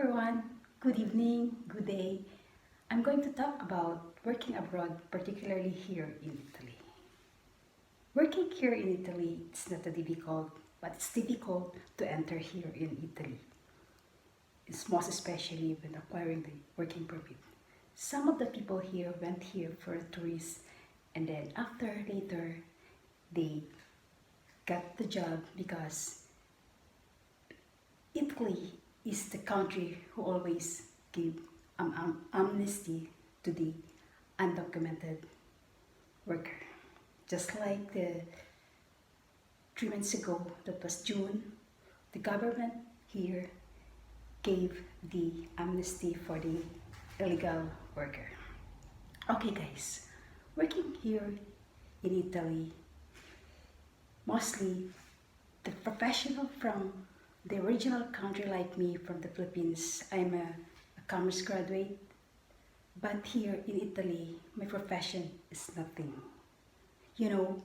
everyone, good evening, good day. I'm going to talk about working abroad, particularly here in Italy. Working here in Italy is not that difficult, but it's difficult to enter here in Italy. It's most especially when acquiring the working permit. Some of the people here went here for a tourist and then later they got the job because Italy is the country who always give amnesty to the undocumented worker. Just like the 3 months ago, that was June, the government here gave the amnesty for the illegal worker. Okay guys, working here in Italy, mostly the professional from the original country like me from the Philippines, I'm a commerce graduate, but here in Italy, my profession is nothing. You know,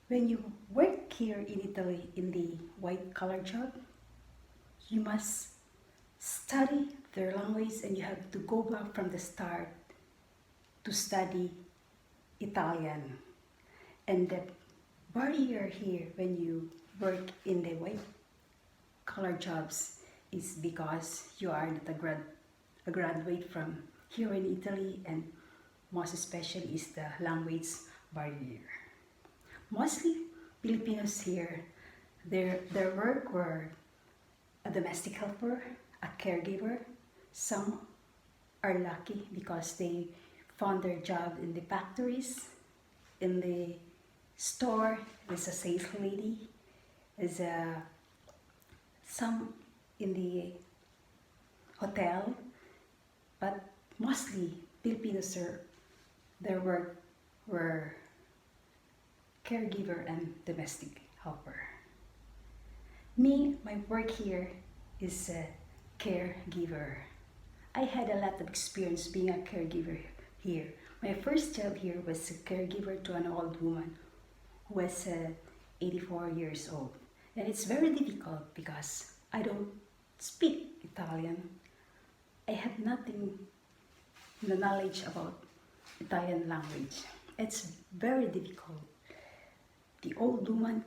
when you work here in Italy in the white collar job, you must study their language and you have to go back from the start to study Italian. And the barrier here when you work in the white collar jobs is because you are not a graduate from here in Italy, and most especially is the language barrier. Mostly Filipinos here, their work were a domestic helper, a caregiver. Some are lucky because they found their job in the factories, in the store, as a sales lady, as some in the hotel, but mostly Filipinos their work were caregiver and domestic helper. Me, my work here is a caregiver. I had a lot of experience being a caregiver here. My first job here was a caregiver to an old woman who was 84 years old. And it's very difficult because I don't speak Italian. I have nothing, no knowledge about Italian language. It's very difficult. The old woman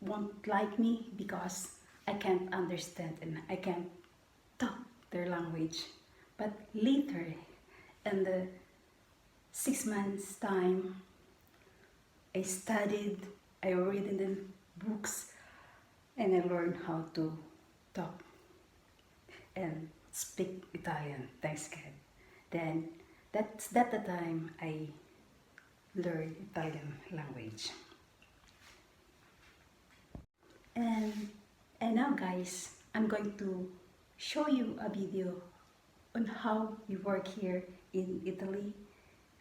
won't like me because I can't understand and I can't talk their language. But later, in the 6 months time, I studied, I read in the books, and I learned how to talk and speak Italian, thanks God. Then that's the time I learned Italian language. And now guys, I'm going to show you a video on how we work here in Italy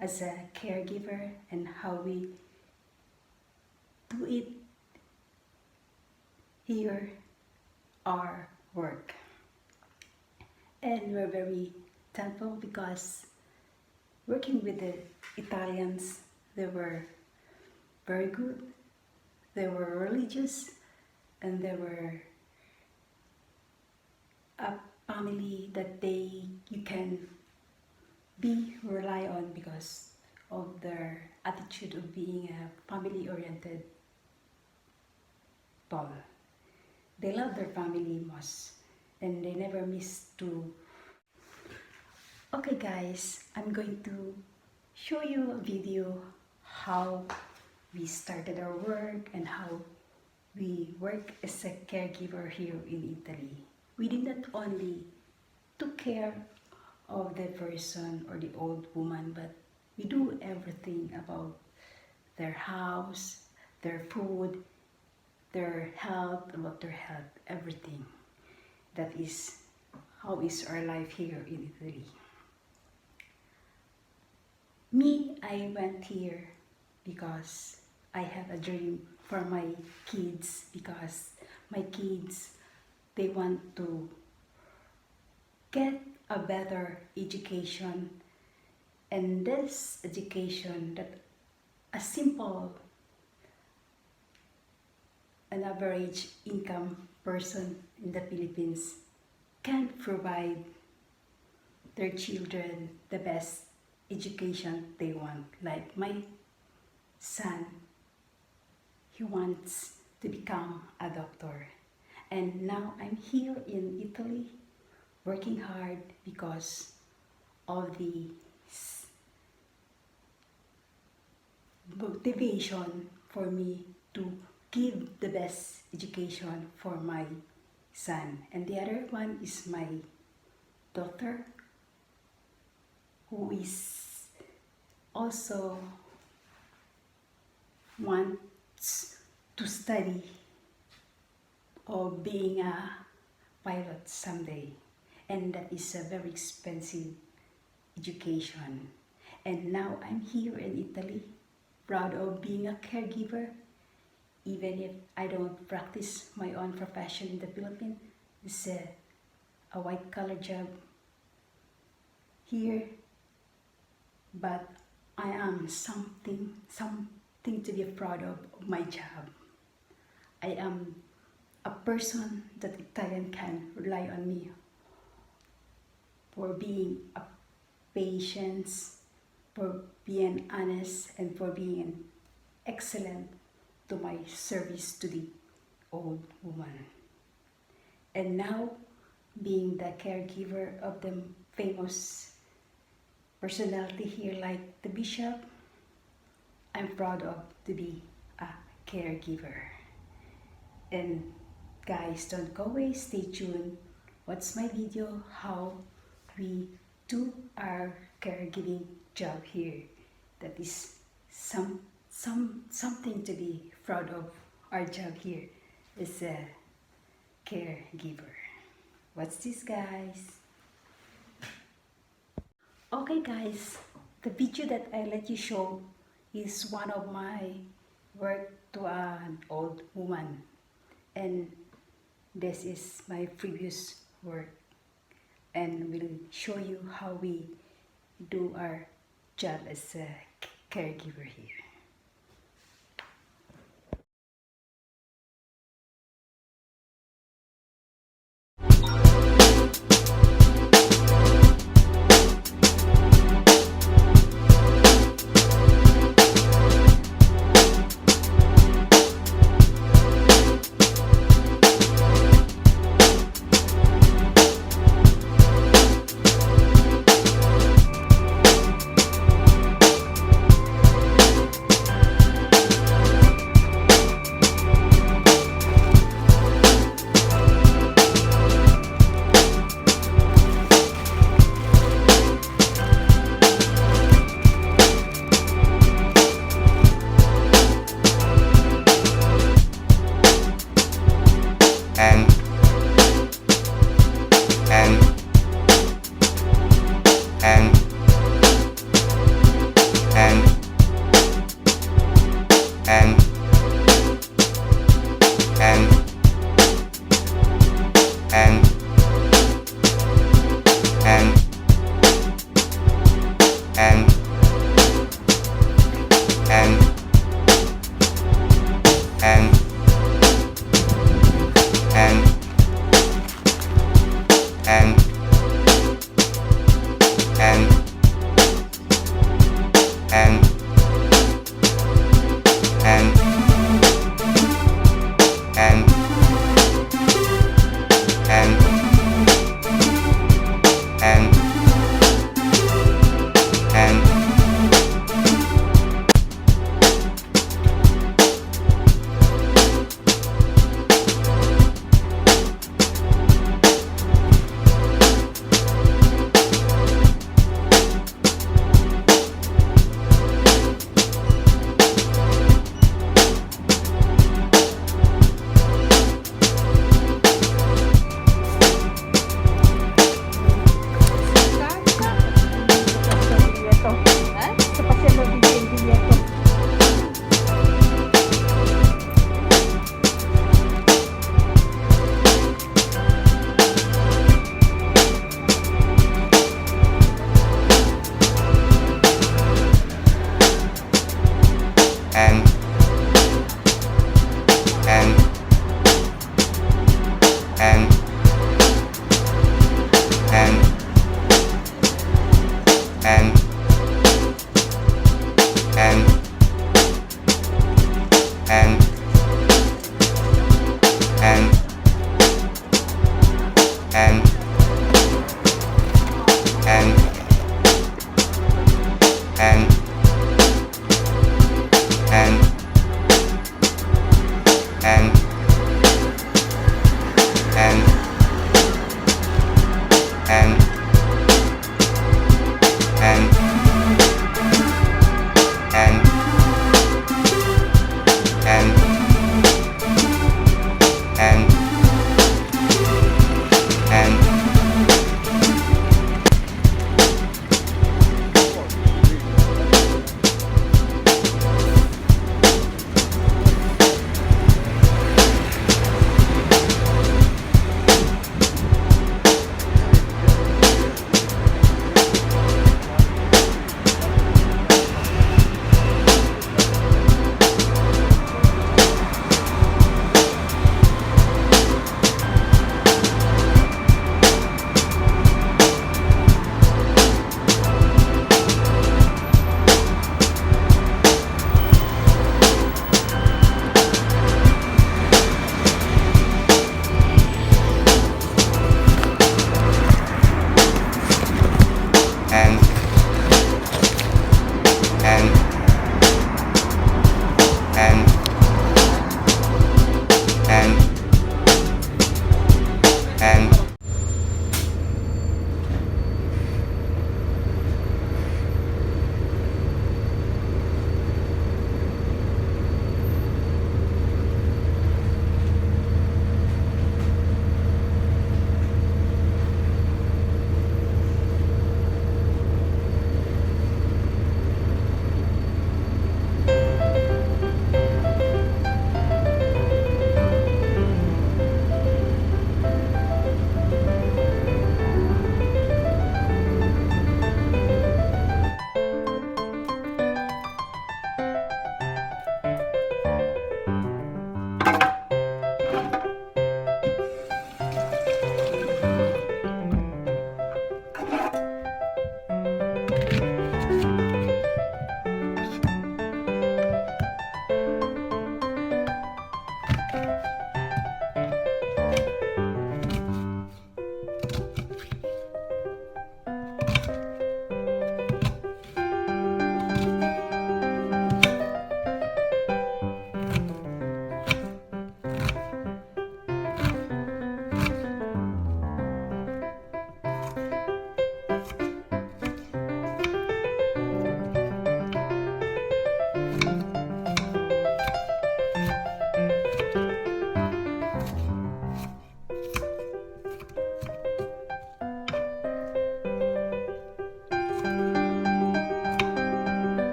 as a caregiver and how we do it here, our work. And we're very thankful because working with the Italians, they were very good, they were religious, and they were a family that you can rely on because of their attitude of being a family-oriented people. They love their family most and they never miss to. Okay guys, I'm going to show you a video how we started our work and how we work as a caregiver here in Italy. We did not only took care of the person or the old woman, but we do everything about their house, their food, their health, everything. That is how is our life here in Italy. Me, I went here because I have a dream for my kids, because my kids, they want to get a better education, and this education that a simple an average income person in the Philippines can provide their children the best education they want. Like my son, he wants to become a doctor. And now I'm here in Italy working hard because of the motivation for me to give the best education for my son. And the other one is my daughter, who is also wants to study or being a pilot someday. And that is a very expensive education. And now I'm here in Italy, proud of being a caregiver. Even if I don't practice my own profession in the Philippines, it's a white collar job here, but I am something to be proud of my job. I am a person that Italian can rely on me for being a patient, for being honest, and for being excellent to my service to the old woman. And now, being the caregiver of the famous personality here like the bishop, I'm proud of to be a caregiver. And guys, don't go away, stay tuned. Watch my video how we do our caregiving job here. That is something to be proud of. Our job here is a caregiver. What's this, guys? Okay guys, the video that I let you show is one of my work to an old woman, and this is my previous work, and will show you how we do our job as a caregiver here.